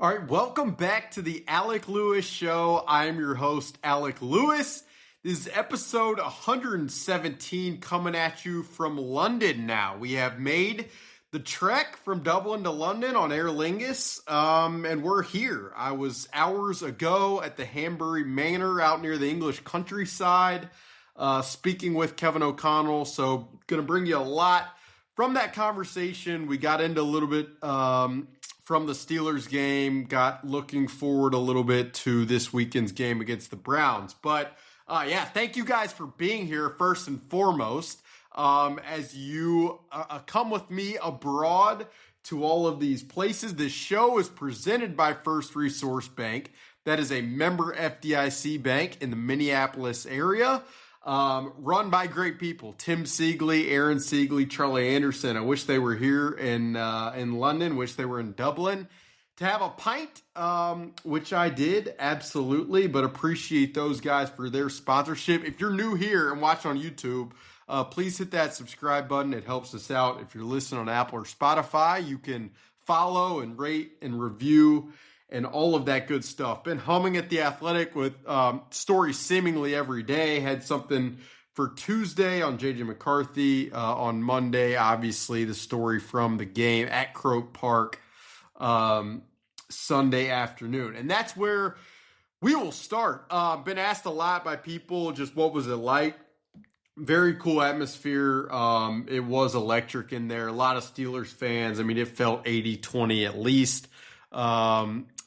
All right, welcome back to the Alec Lewis Show. I'm your host, Alec Lewis. This is episode 117 coming at you from London now. We have made the trek from Dublin to London on Aer Lingus, and we're here. I was hours ago at the Hanbury Manor out near the English countryside, speaking with Kevin O'Connell. So, going to bring you a lot from that conversation. We got into a little bit from the Steelers game, got looking forward a little bit to this weekend's game against the Browns. But thank you guys for being here first and foremost. As you come with me abroad to all of these places, this show is presented by First Resource Bank. That is a member FDIC bank in the Minneapolis area. Run by great people, Tim Siegley, Aaron Siegley, Charlie Anderson. I wish they were here in London, wish they were in Dublin to have a pint, which I did, absolutely, but appreciate those guys for their sponsorship. If you're new here and watch on YouTube, please hit that subscribe button. It helps us out. If you're listening on Apple or Spotify, you can follow and rate and review and all of that good stuff. Been humming at The Athletic with stories seemingly every day. Had something for Tuesday on J.J. McCarthy. On Monday, obviously, the story from the game at Croke Park Sunday afternoon. And that's where we will start. Been asked a lot by people, just what was it like? Very cool atmosphere. It was electric in there. A lot of Steelers fans. I mean, it felt 80-20 at least.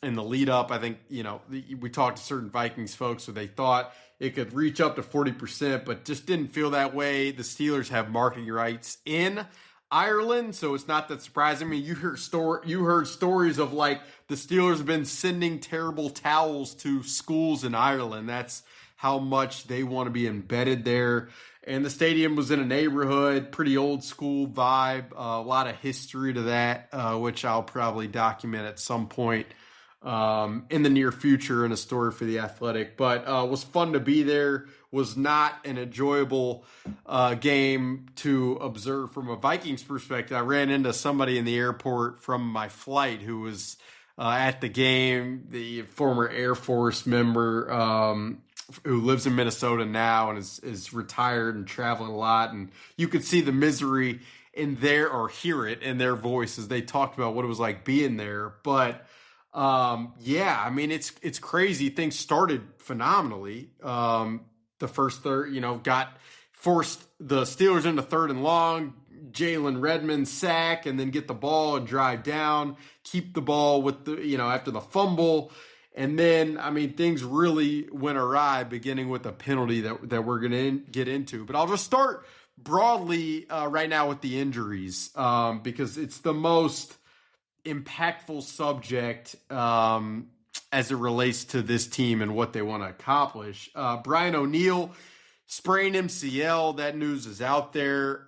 In the lead up, I think, we talked to certain Vikings folks who they thought it could reach up to 40%, but just didn't feel that way. The Steelers have marketing rights in Ireland, so it's not that surprising. I mean, you heard stories of like the Steelers have been sending terrible towels to schools in Ireland. That's how much they want to be embedded there. And the stadium was in a neighborhood, pretty old school vibe, a lot of history to that, which I'll probably document at some point in the near future in a story for The Athletic. But was fun to be there. Was not an enjoyable game to observe from a Vikings perspective. I ran into somebody in the airport from my flight who was at the game, the former Air Force member who lives in Minnesota now and is retired and traveling a lot. And you could see the misery in their, or hear it in their voice as they talked about what it was like being there. But I mean, it's crazy. Things started phenomenally. The first third, forced the Steelers into third and long, Jalen Redmond sack, and then get the ball and drive down, keep the ball with after the fumble. And then, I mean, things really went awry, beginning with a penalty that we're going to get into. But I'll just start broadly right now with the injuries because it's the most impactful subject as it relates to this team and what they want to accomplish. Brian O'Neill sprained MCL. That news is out there.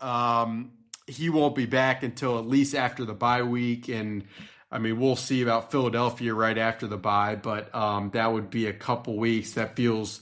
He won't be back until at least after the bye week. And I mean, we'll see about Philadelphia right after the bye, but that would be a couple weeks. That feels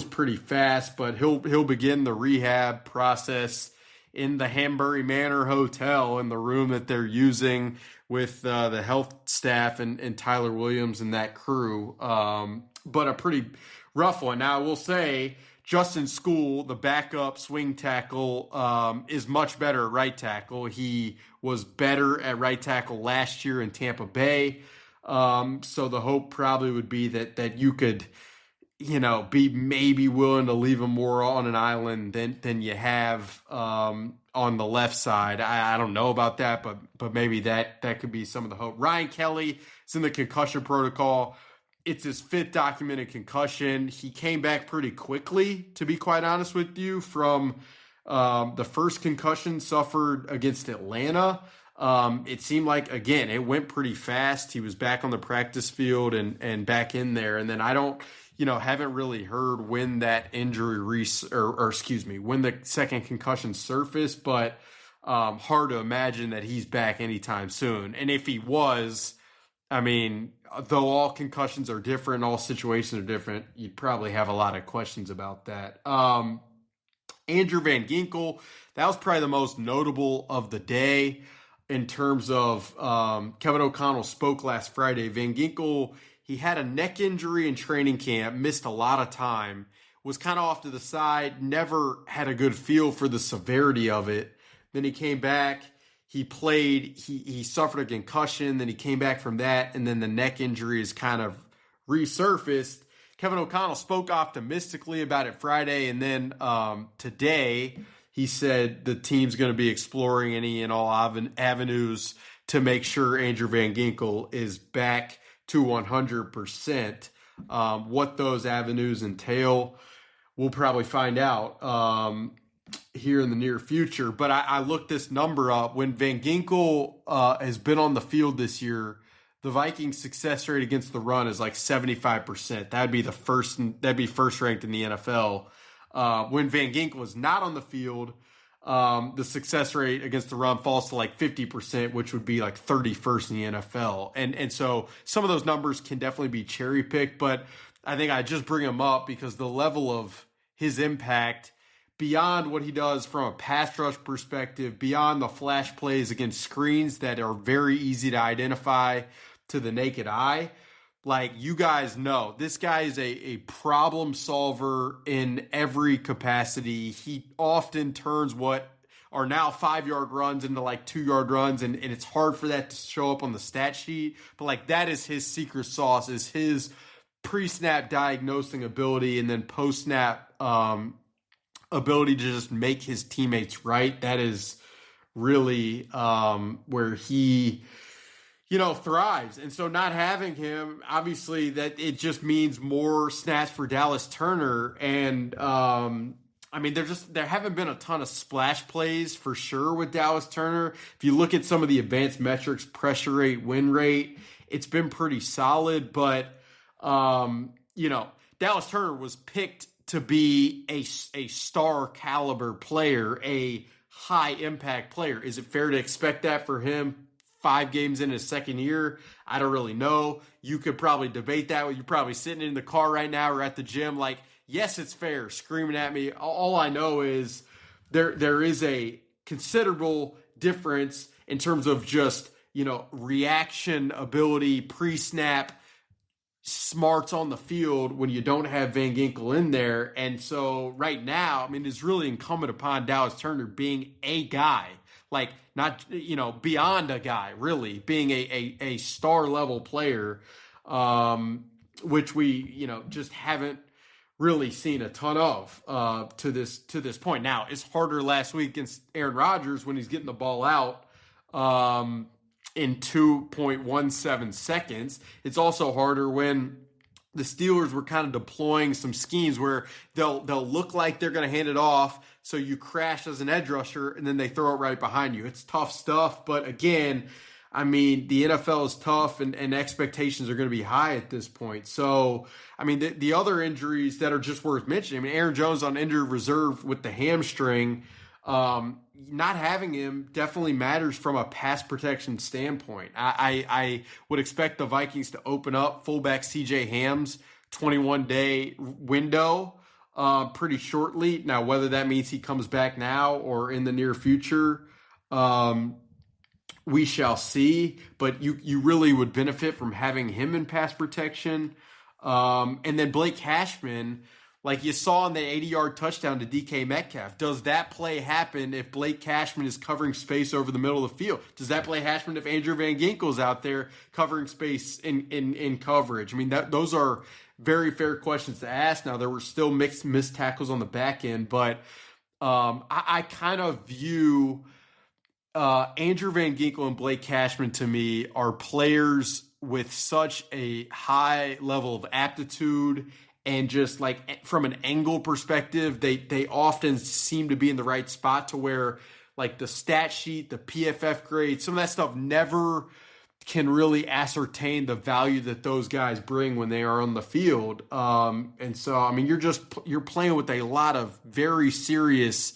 pretty fast, but he'll begin the rehab process in the Hanbury Manor Hotel in the room that they're using with the health staff and Tyler Williams and that crew. But a pretty rough one. Now, I will say Justin School, the backup swing tackle, is much better at right tackle. He was better at right tackle last year in Tampa Bay. So the hope probably would be that you could, be maybe willing to leave him more on an island than you have on the left side. I don't know about that, but maybe that could be some of the hope. Ryan Kelly is in the concussion protocol. It's his fifth documented concussion. He came back pretty quickly, to be quite honest with you, from the first concussion suffered against Atlanta. It seemed like, again, it went pretty fast. He was back on the practice field and back in there. And then I haven't really heard when that injury when the second concussion surfaced, but hard to imagine that he's back anytime soon. And if he was, I mean, though all concussions are different, all situations are different, you'd probably have a lot of questions about that. Andrew Van Ginkel, that was probably the most notable of the day. in terms of Kevin O'Connell spoke last Friday. Van Ginkel, he had a neck injury in training camp, missed a lot of time, was kind of off to the side, never had a good feel for the severity of it. Then he came back, he played, he suffered a concussion, then he came back from that, and then the neck injury is kind of resurfaced. Kevin O'Connell spoke optimistically about it Friday, and then today he said the team's going to be exploring any and all avenues to make sure Andrew Van Ginkel is back to 100%. What those avenues entail, we'll probably find out here in the near future. But I looked this number up. When Van Ginkel has been on the field this year, the Vikings' success rate against the run is like 75%. That'd be first ranked in the NFL. When Van Ginkel is not on the field, the success rate against the run falls to like 50%, which would be like 31st in the NFL. And so some of those numbers can definitely be cherry picked, but I think I just bring them up because the level of his impact beyond what he does from a pass rush perspective, beyond the flash plays against screens that are very easy to identify to the naked eye. Like, you guys know, this guy is a problem solver in every capacity. He often turns what are now 5-yard runs into like 2-yard runs, and it's hard for that to show up on the stat sheet. But like, that is his secret sauce, is his pre-snap diagnosing ability and then post-snap ability to just make his teammates right. That is really where he thrives. And so not having him, obviously, that it just means more snaps for Dallas Turner. And there haven't been a ton of splash plays for sure with Dallas Turner. If you look at some of the advanced metrics, pressure rate, win rate, it's been pretty solid. But Dallas Turner was picked to be a star caliber player, a high impact player. Is it fair to expect that for him 5 games in his second year? I don't really know. You could probably debate that. You're probably sitting in the car right now or at the gym like, yes, it's fair, screaming at me. All I know is there is a considerable difference in terms of just, reaction ability, pre-snap, smarts on the field when you don't have Van Ginkel in there. And so right now, it's really incumbent upon Dallas Turner being a guy. Like, not, beyond a guy, really, being a star level player, which we, just haven't really seen a ton of to this point. Now, it's harder last week against Aaron Rodgers when he's getting the ball out in 2.17 seconds. It's also harder when the Steelers were kind of deploying some schemes where they'll look like they're going to hand it off, so you crash as an edge rusher, and then they throw it right behind you. It's tough stuff, but again, the NFL is tough, and expectations are going to be high at this point. So, the other injuries that are just worth mentioning, Aaron Jones on injured reserve with the hamstring, not having him definitely matters from a pass protection standpoint. I would expect the Vikings to open up fullback CJ Ham's 21-day window pretty shortly. Now, whether that means he comes back now or in the near future, we shall see. But you really would benefit from having him in pass protection. And then Blake Cashman, like you saw in the 80-yard touchdown to DK Metcalf. Does that play happen if Blake Cashman is covering space over the middle of the field? Does that play happen if Andrew Van Ginkel's out there covering space in coverage? Those are very fair questions to ask. Now, there were still missed tackles on the back end, but I kind of view Andrew Van Ginkel and Blake Cashman, to me, are players with such a high level of aptitude. And just like from an angle perspective, they often seem to be in the right spot to where like the stat sheet, the PFF grade, some of that stuff never can really ascertain the value that those guys bring when they are on the field. And so, you're playing with a lot of very serious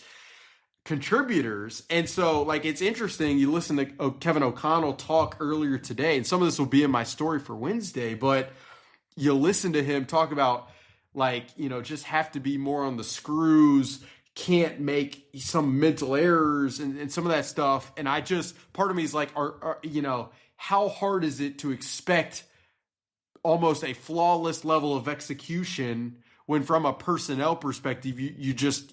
contributors. And so, like, it's interesting. You listen to Kevin O'Connell talk earlier today, and some of this will be in my story for Wednesday, but you listen to him talk about, like, just have to be more on the screws, can't make some mental errors and some of that stuff. And part of me is like, how hard is it to expect almost a flawless level of execution when from a personnel perspective, you just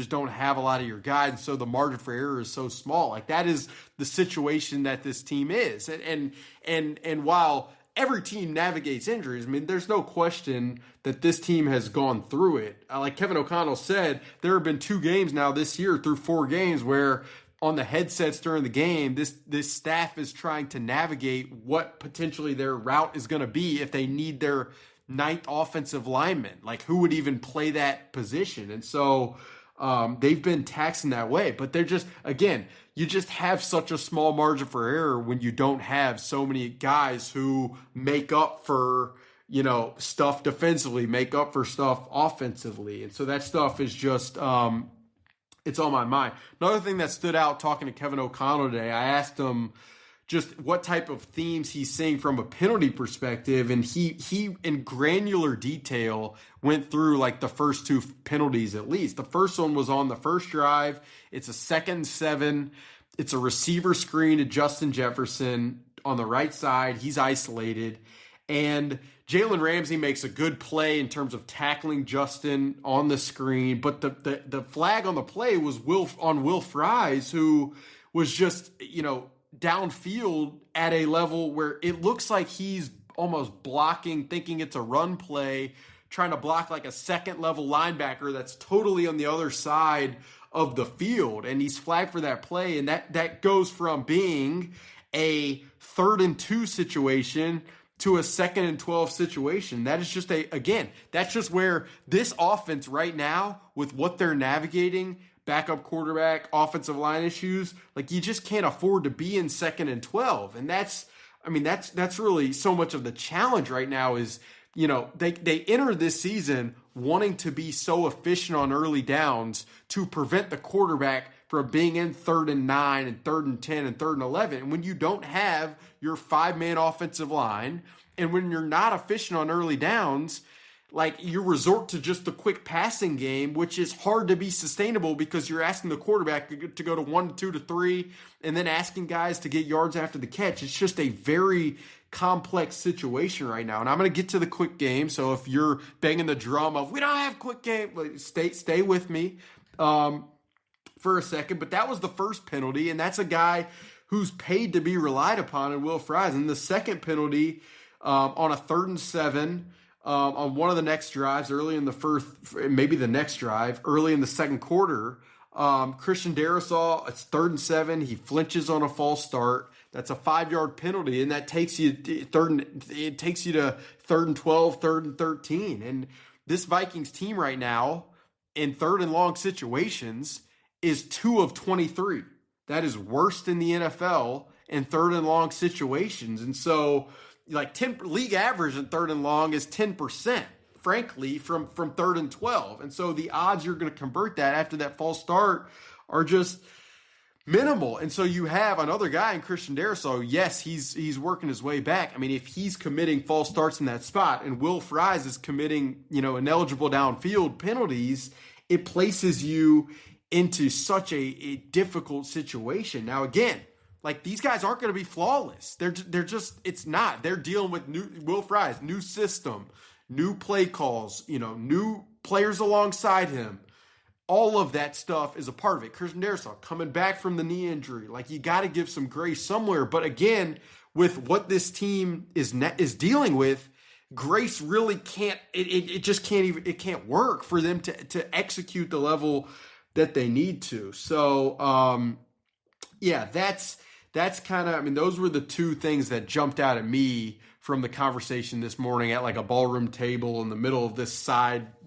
don't have a lot of your guys. And so the margin for error is so small. Like that is the situation that this team is. And while every team navigates injuries, I mean, there's no question that this team has gone through it. Like Kevin O'Connell said, there have been 2 games now this year through 4 games where on the headsets during the game, this staff is trying to navigate what potentially their route is going to be if they need their 9th offensive lineman. Like who would even play that position? And so they've been taxing that way. But they're just, again, you just have such a small margin for error when you don't have so many guys who make up for, stuff defensively, make up for stuff offensively. And so that stuff is just, it's on my mind. Another thing that stood out talking to Kevin O'Connell today, I asked him just what type of themes he's seeing from a penalty perspective. And he in granular detail went through like the first 2 penalties at least. The first one was on the first drive. It's a 2nd and 7. It's a receiver screen to Justin Jefferson on the right side. He's isolated. And Jalen Ramsey makes a good play in terms of tackling Justin on the screen. But the flag on the play was Will Fries, who was just, downfield at a level where it looks like he's almost blocking, thinking it's a run play, trying to block like a second level linebacker that's totally on the other side of the field. And he's flagged for that play. And that goes from being a 3rd and 2 situation to a 2nd and 12 situation. That is just that's just where this offense right now, with what they're navigating, backup quarterback, offensive line issues, like you just can't afford to be in 2nd and 12. And that's really so much of the challenge right now is, they enter this season wanting to be so efficient on early downs to prevent the quarterback from being in 3rd and 9 and 3rd and 10 and 3rd and 11. And when you don't have your 5-man offensive line, and when you're not efficient on early downs, like you resort to just the quick passing game, which is hard to be sustainable because you're asking the quarterback to go to 1 to 2 to 3 and then asking guys to get yards after the catch. It's just a very complex situation right now. And I'm going to get to the quick game. So if you're banging the drum of, we don't have quick game, stay with me for a second. But that was the first penalty. And that's a guy who's paid to be relied upon in Will Fries. And the second penalty on a 3rd and 7, on one of the next drives early in the first, maybe the next drive, early in the second quarter, Christian Darrisaw, it's 3rd and 7. He flinches on a false start. That's a 5-yard penalty, and that takes you to 3rd and 12, 3rd and 13. And this Vikings team right now in 3rd and long situations is 2 of 23. That is worst in the NFL in 3rd and long situations. And so, like 10 league average in 3rd and long is 10%, frankly, from 3rd and 12. And so the odds you're going to convert that after that false start are just minimal. And so you have another guy in Christian Darrisaw. Yes, he's working his way back. I mean, if he's committing false starts in that spot and Will Fries is committing, ineligible downfield penalties, it places you into such a difficult situation. Now, again, like these guys aren't going to be flawless. They're just, it's not. They're dealing with Will Fries, new system, new play calls, new players alongside him. All of that stuff is a part of it. Christian Darrisaw coming back from the knee injury. Like you got to give some grace somewhere. But again, with what this team is dealing with, grace really can't, it just can't even, it can't work for them to execute the level that they need to. So, yeah, that's kind of, those were the 2 things that jumped out at me from the conversation this morning at like a ballroom table in the middle of this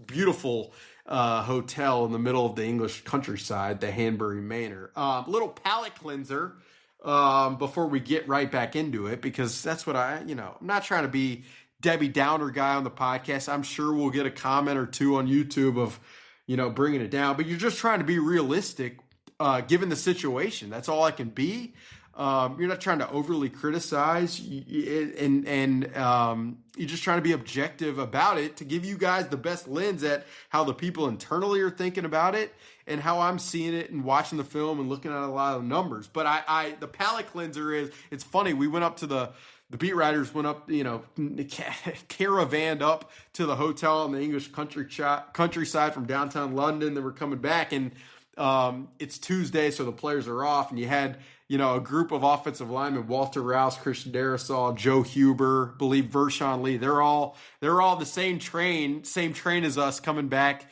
beautiful hotel in the middle of the English countryside, the Hanbury Manor. Little palate cleanser before we get right back into it, because that's what I'm not trying to be Debbie Downer guy on the podcast. I'm sure we'll get a comment or 2 on YouTube of, bringing it down, but you're just trying to be realistic given the situation. That's all I can be. You're not trying to overly criticize, and you're just trying to be objective about it to give you guys the best lens at how the people internally are thinking about it and how I'm seeing it and watching the film and looking at a lot of numbers. But the palate cleanser is, it's funny. We went up to the beat writers went up, caravanned up to the hotel in the English countryside from downtown London. They were coming back, and it's Tuesday, so the players are off, and you had, a group of offensive linemen: Walter Rouse, Christian Darrisaw, Joe Huber, believe Vershawn Lee. They're all the same train as us coming back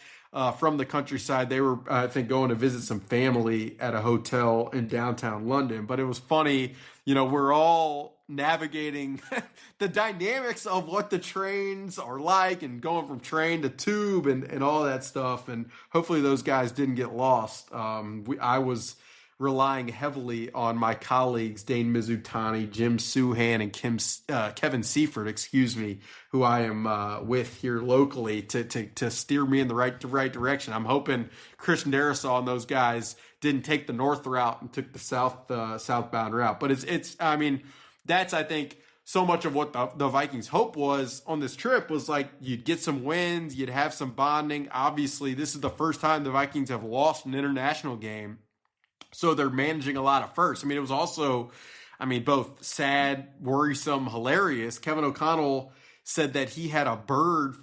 from the countryside. They were, I think, going to visit some family at a hotel in downtown London. But it was funny, we're all navigating the dynamics of what the trains are like and going from train to tube and all that stuff. And hopefully those guys didn't get lost. I was relying heavily on my colleagues, Dane Mizutani, Jim Suhan, and Kevin Seifert, who I am with here locally to steer me in the right direction. I'm hoping Christian Darrisaw and those guys didn't take the north route and took the southbound route. But that's, I think, so much of what the Vikings' hope was on this trip was like you'd get some wins, you'd have some bonding. Obviously, this is the first time the Vikings have lost an international game, so they're managing a lot of firsts. It was also, both sad, worrisome, hilarious. Kevin O'Connell said that he had a bird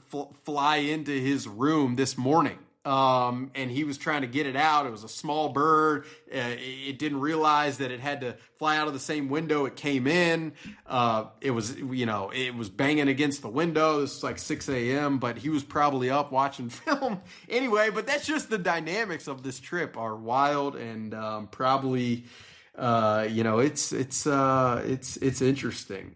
fly into his room this morning. And he was trying to get it out. It was a small bird. It didn't realize that it had to fly out of the same window it came in. It was banging against the window. This was like 6 a.m., but he was probably up watching film anyway. But that's just the dynamics of this trip are wild and probably, it's interesting.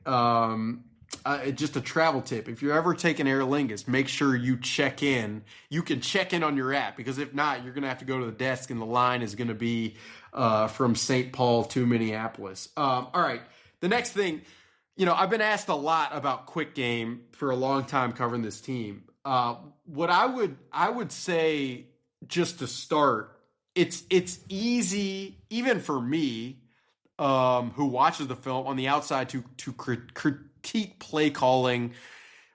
Just a travel tip: if you're ever taking Aer Lingus, make sure you check in. You can check in on your app, because if not, you're going to have to go to the desk, and the line is going to be from St. Paul to Minneapolis. All right, the next thing, I've been asked a lot about Quick Game for a long time covering this team. What I would say, just to start, it's easy even for me, who watches the film on the outside, to critique play calling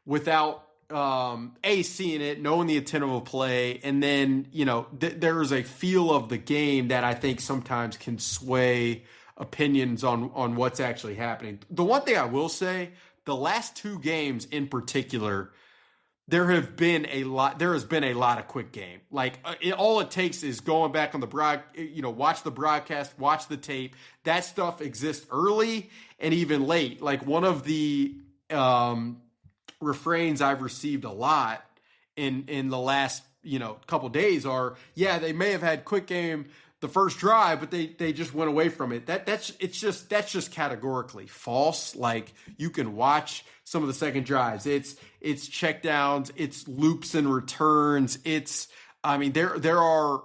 without seeing it, knowing the intent of a play, and then there is a feel of the game that I think sometimes can sway opinions on what's actually happening. The one thing I will say, the last two games in particular, there has been a lot of quick game. Like all it takes is going back on the watch the broadcast, watch the tape. That stuff exists early and even late. Like one of the refrains I've received a lot in the last couple days are, they may have had quick game the first drive, but they just went away from it. That's just categorically false. Like you can watch some of the second drives. It's check downs, it's loops and returns. There are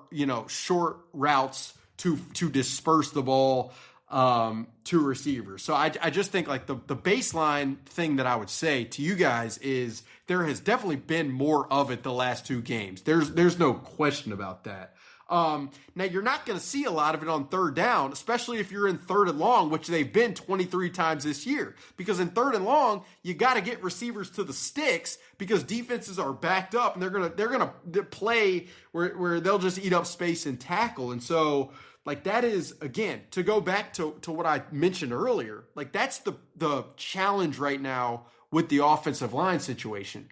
short routes to disperse the ball to receivers. So I just think like the baseline thing that I would say to you guys is there has definitely been more of it the last two games. There's no question about that. Now, you're not going to see a lot of it on third down, especially if you're in third and long, which they've been 23 times this year. Because in third and long, you got to get receivers to the sticks because defenses are backed up and they're gonna play where they'll just eat up space and tackle. And so, like that is, again, to go back to what I mentioned earlier, like that's the challenge right now with the offensive line situation.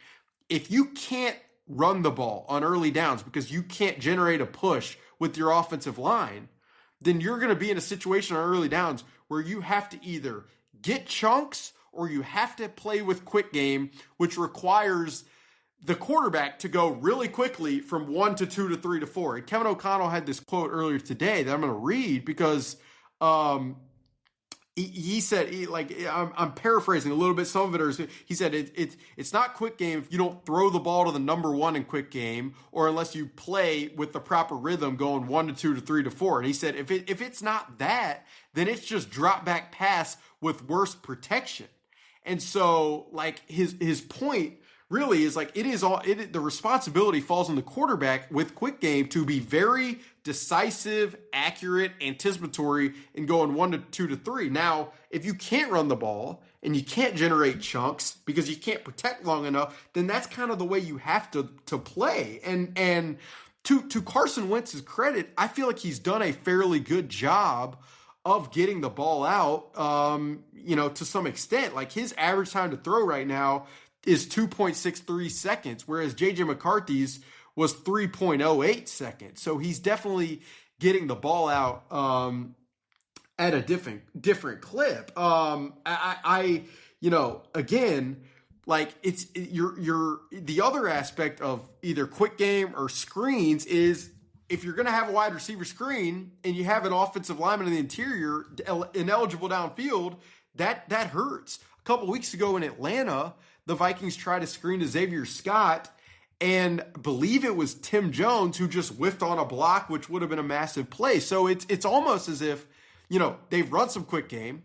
If you can't run the ball on early downs because you can't generate a push with your offensive line, then you're going to be in a situation on early downs where you have to either get chunks or you have to play with quick game, which requires the quarterback to go really quickly from 1 to 2 to 3 to 4. And Kevin O'Connell had this quote earlier today that I'm going to read because he said, I'm paraphrasing a little bit. Some of it he said, it's not quick game if you don't throw the ball to the number one in quick game, or unless you play with the proper rhythm going 1 to 2 to 3 to 4. And he said, if it's not that, then it's just drop back pass with worse protection. And so like his point really is like the responsibility falls on the quarterback with quick game to be very decisive, accurate, anticipatory, and going 1 to 2 to 3. Now, if you can't run the ball and you can't generate chunks because you can't protect long enough, then that's kind of the way you have to play. And to Carson Wentz's credit, I feel like he's done a fairly good job of getting the ball out, to some extent. Like his average time to throw right now is 2.63 seconds, whereas J.J. McCarthy's was 3.08 seconds. So he's definitely getting the ball out at a different clip. Again, like you're the other aspect of either quick game or screens is if you're going to have a wide receiver screen and you have an offensive lineman in the interior ineligible downfield, that hurts. A couple weeks ago in Atlanta, the Vikings tried to screen to Xavier Scott, and believe it was Tim Jones who just whiffed on a block, which would have been a massive play. So it's almost as if, they've run some quick game.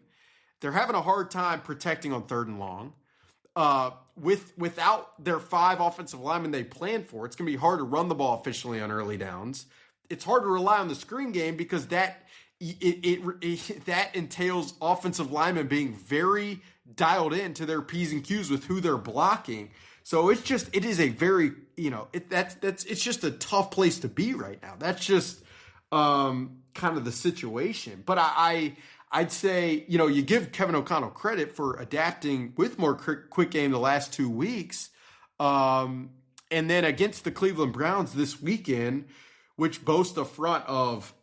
They're having a hard time protecting on 3rd and long. Without their 5 offensive linemen they planned for, it's going to be hard to run the ball efficiently on early downs. It's hard to rely on the screen game because that entails offensive linemen being very dialed in to their P's and Q's with who they're blocking. So it is a very, it's just a tough place to be right now. That's just kind of the situation. But I'd say, you give Kevin O'Connell credit for adapting with more quick game the last 2 weeks. And then against the Cleveland Browns this weekend, which boast a front of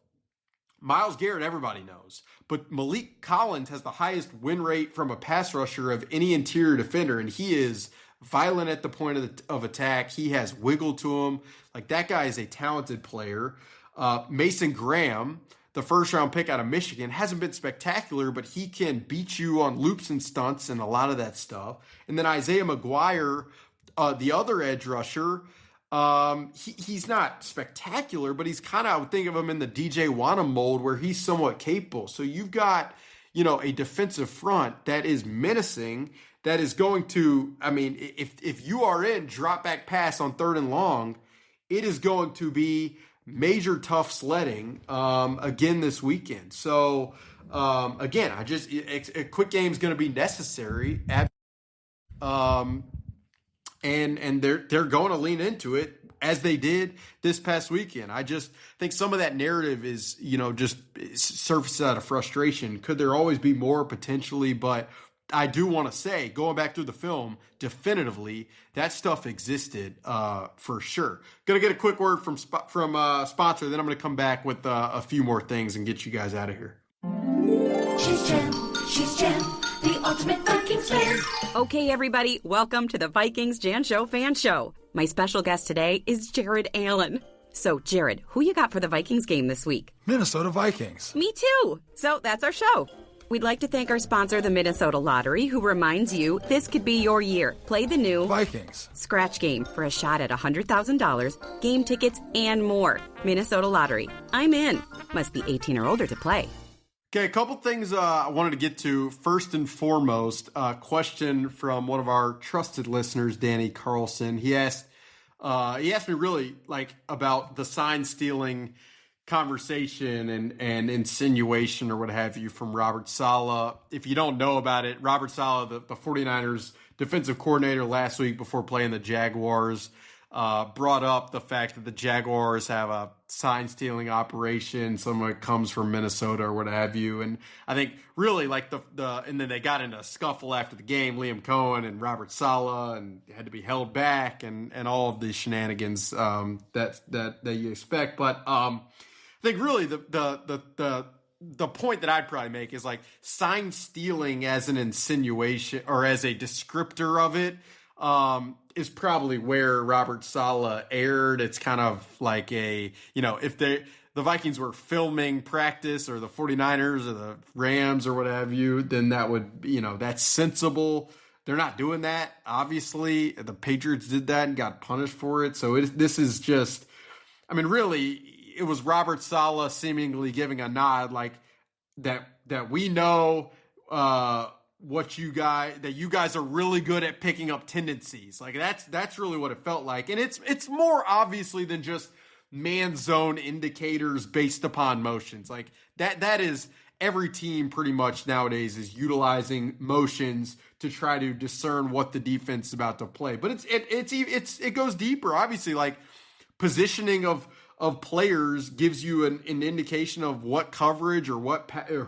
Myles Garrett, everybody knows. But Malik Collins has the highest win rate from a pass rusher of any interior defender, and he is violent at the point of attack. He has wiggle to him. Like, that guy is a talented player. Mason Graham, the first-round pick out of Michigan, hasn't been spectacular, but he can beat you on loops and stunts and a lot of that stuff. And then Isaiah McGuire, the other edge rusher, he's not spectacular, but he's kind of, I would think of him in the DJ Wanham mold where he's somewhat capable. So you've got, a defensive front that is menacing, that is going to, if you are in drop back pass on 3rd and long, it is going to be major tough sledding again this weekend. So again, a quick game is going to be necessary. And they're going to lean into it as they did this past weekend. I just think some of that narrative is, just surfaces out of frustration. Could there always be more potentially? But I do want to say, going back through the film, definitively, that stuff existed for sure. Going to get a quick word from sponsor, then I'm going to come back with a few more things and get you guys out of here. She's Jen, the ultimate Vikings fan. Okay, everybody, welcome to the Vikings Jan Show Fan Show. My special guest today is Jared Allen. So, Jared, who you got for the Vikings game this week? Minnesota Vikings. Me too. So that's our show. We'd like to thank our sponsor, the Minnesota Lottery, who reminds you this could be your year. Play the new Vikings Scratch Game for a shot at $100,000, game tickets, and more. Minnesota Lottery. I'm in. Must be 18 or older to play. Okay, a couple things I wanted to get to. First and foremost, a question from one of our trusted listeners, Danny Carlson. He asked me really about the sign stealing conversation and insinuation or what have you from Robert Saleh. If you don't know about it, Robert Saleh, the 49ers defensive coordinator last week before playing the Jaguars, brought up the fact that the Jaguars have a sign-stealing operation. Some of it comes from Minnesota or what have you. And I think really and then they got into a scuffle after the game, Liam Cohen and Robert Saleh, and had to be held back and all of the shenanigans that you expect. But I think really the point that I'd probably make is sign stealing as an insinuation or as a descriptor of it is probably where Robert Saleh erred. It's kind of like if the Vikings were filming practice or the 49ers or the Rams or what have you, then that would, that's sensible. They're not doing that. Obviously, the Patriots did that and got punished for it. So this is just, really, it was Robert Saleh seemingly giving a nod that we know that you guys are really good at picking up tendencies. Like that's really what it felt like. And it's more obviously than just man zone indicators based upon motions. Like that is every team pretty much nowadays is utilizing motions to try to discern what the defense is about to play. But it goes deeper. Obviously, like positioning of players gives you an indication of what coverage or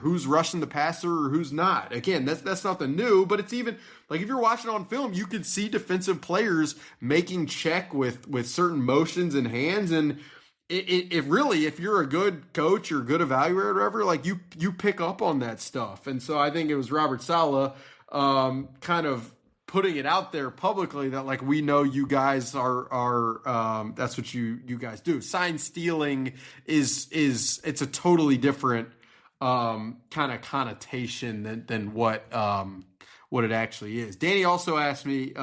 who's rushing the passer or who's not. Again, that's nothing new, but it's even like if you're watching on film, you can see defensive players making check with certain motions and hands. And it really, if you're a good coach or good evaluator or whatever, like you pick up on that stuff. And so I think it was Robert Saleh kind of putting it out there publicly that like we know you guys are that's what you guys do. Sign stealing is it's a totally different kind of connotation than what it actually is. Danny also asked me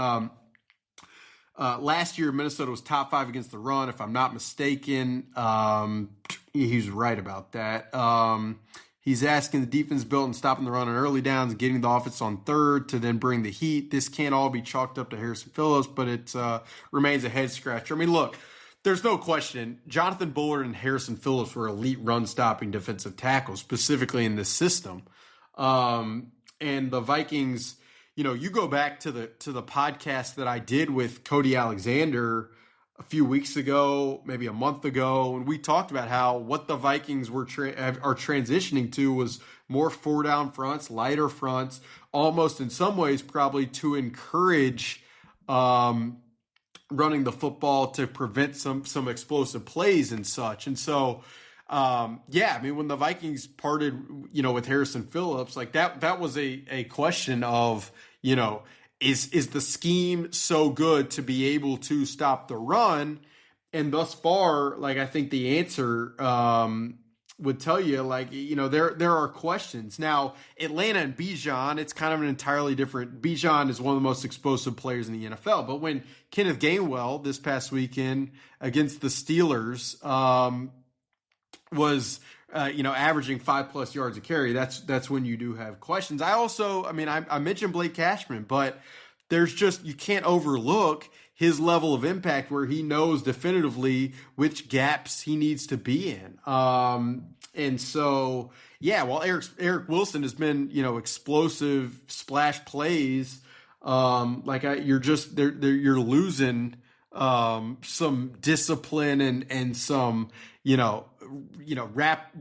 last year Minnesota was top 5 against the run, if I'm not mistaken. He's right about that. He's asking the defense built and stopping the run on early downs, getting the offense on third to then bring the heat. This can't all be chalked up to Harrison Phillips, but it remains a head scratcher. I mean, look, there's no question. Jonathan Bullard and Harrison Phillips were elite run-stopping defensive tackles, specifically in this system. And the Vikings, you go back to the podcast that I did with Cody Alexander a few weeks ago, maybe a month ago, and we talked about how what the Vikings are transitioning to was more 4-down fronts, lighter fronts, almost in some ways probably to encourage running the football to prevent some explosive plays and such. And so, I mean, when the Vikings parted, with Harrison Phillips, like that was a question of, is the scheme so good to be able to stop the run? And thus far, like I think the answer would tell you, like, there are questions. Now, Atlanta and Bijan, it's kind of an entirely different. Bijan is one of the most explosive players in the NFL. But when Kenneth Gainwell this past weekend against the Steelers was averaging 5+ yards a carry, that's when you do have questions. I mentioned Blake Cashman, but there's just, you can't overlook his level of impact where he knows definitively which gaps he needs to be in. And so, while Eric Wilson has been, explosive splash plays, you're losing some discipline and some,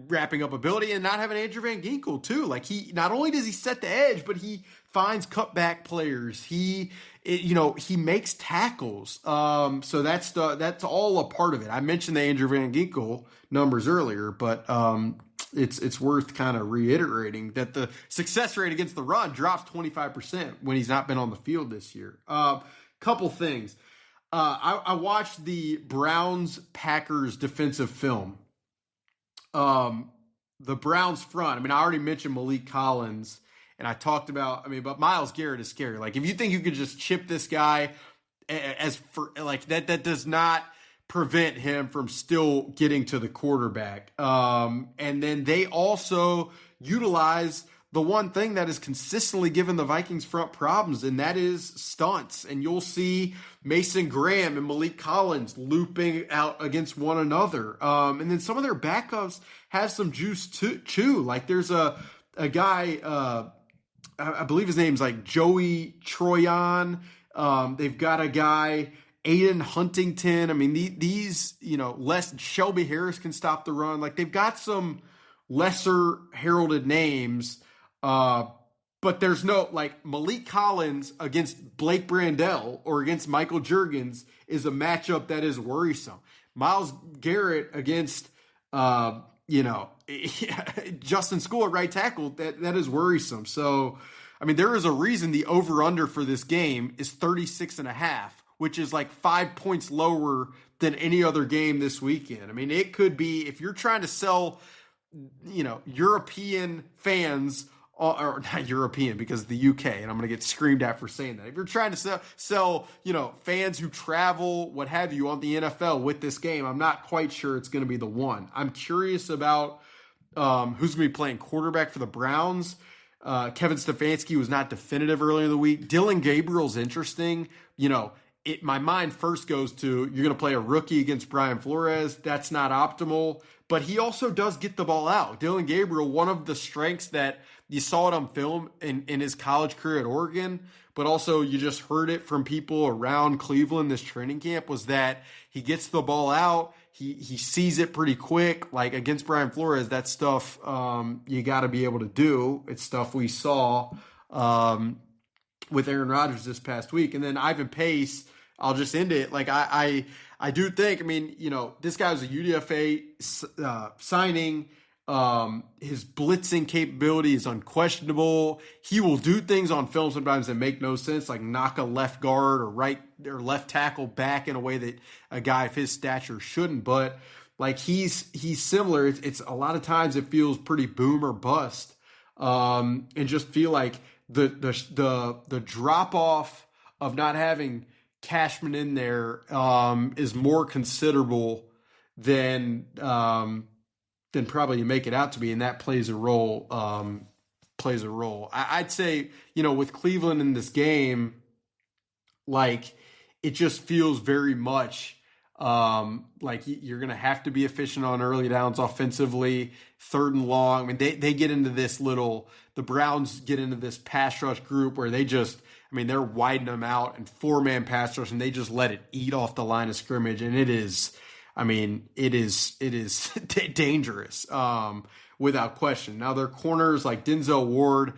wrapping up ability, and not having Andrew Van Ginkel too. Like he, not only does he set the edge, but he finds cutback players. He makes tackles. So that's all a part of it. I mentioned the Andrew Van Ginkel numbers earlier, but it's worth kind of reiterating that the success rate against the run drops 25% when he's not been on the field this year. Couple things. I watched the Browns-Packers defensive film. The Browns front, I already mentioned Malik Collins, and I talked about, but Myles Garrett is scary. Like, if you think you could just chip this guy that does not prevent him from still getting to the quarterback. And then they also utilize the one thing that has consistently given the Vikings front problems, and that is stunts. And you'll see Mason Graham and Malik Collins looping out against one another. And then some of their backups have some juice too. Like there's a guy, I believe his name's like Joey Troyan. They've got a guy, Aiden Huntington. These, less Shelby Harris can stop the run. Like they've got some lesser heralded names. But there's no, like, Malik Collins against Blake Brandel or against Michael Juergens is a matchup that is worrisome. Myles Garrett against, Justin School at right tackle, that is worrisome. So, there is a reason the over-under for this game is 36.5, which is like 5 points lower than any other game this weekend. It could be, if you're trying to sell, European fans, or not European because of the UK, and I'm going to get screamed at for saying that. If you're trying to sell, fans who travel, what have you, on the NFL with this game, I'm not quite sure it's going to be the one. I'm curious about who's going to be playing quarterback for the Browns. Kevin Stefanski was not definitive earlier in the week. Dylan Gabriel's interesting. My mind first goes to, you're going to play a rookie against Brian Flores. That's not optimal, but he also does get the ball out. Dylan Gabriel, one of the strengths that you saw it on film in his college career at Oregon, but also you just heard it from people around Cleveland this training camp, was that he gets the ball out. He sees it pretty quick. Like against Brian Flores, that stuff you got to be able to do. It's stuff we saw with Aaron Rodgers this past week. And then Ivan Pace, I'll just end it. Like I do think, this guy was a UDFA signing. His blitzing capability is unquestionable. He will do things on film sometimes that make no sense, like knock a left guard or right or left tackle back in a way that a guy of his stature shouldn't. But like he's similar. It's a lot of times it feels pretty boom or bust, and just feel like the drop off of not having Cashman in there is more considerable than probably you make it out to be, and that plays a role. I'd say, with Cleveland in this game, like it just feels very much like you're going to have to be efficient on early downs offensively, 3rd and long. I mean, they get into the Browns get into this pass rush group where they're widening them out and 4-man pass rush, and they just let it eat off the line of scrimmage. And it is dangerous, without question. Now their corners like Denzel Ward,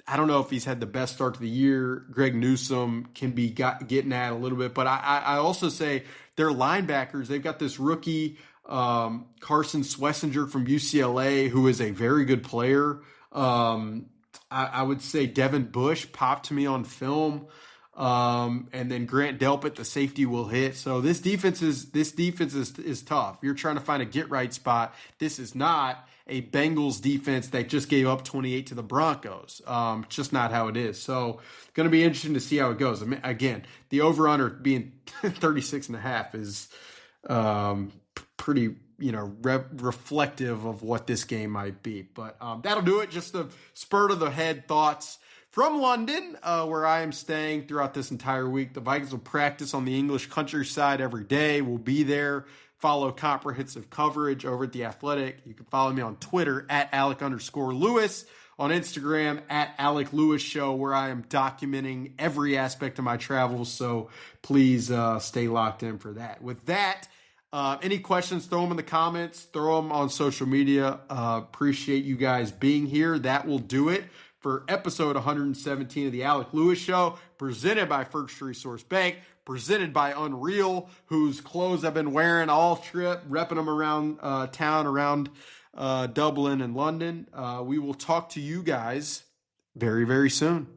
I don't know if he's had the best start to the year. Greg Newsome can be getting at a little bit, but I also say their linebackers, they've got this rookie, Carson Swessinger from UCLA, who is a very good player. I would say Devin Bush popped to me on film. And then Grant Delpit, the safety, will hit. So this defense is tough. You're trying to find a get right spot. This is not a Bengals defense that just gave up 28 to the Broncos. Just not how it is. So going to be interesting to see how it goes. Again, the over under being 36.5 is pretty reflective of what this game might be. But that'll do it. Just the spur of the head thoughts from London, where I am staying throughout this entire week. The Vikings will practice on the English countryside every day. We'll be there. Follow comprehensive coverage over at The Athletic. You can follow me on Twitter at Alec_Lewis, on Instagram at Alec Lewis Show, where I am documenting every aspect of my travels. So please stay locked in for that. With that, any questions, throw them in the comments, throw them on social media. Appreciate you guys being here. That will do it for episode 117 of the Alec Lewis Show, presented by First Resource Bank, presented by Unreal, whose clothes I've been wearing all trip, repping them around town, around Dublin and London. We will talk to you guys very, very soon.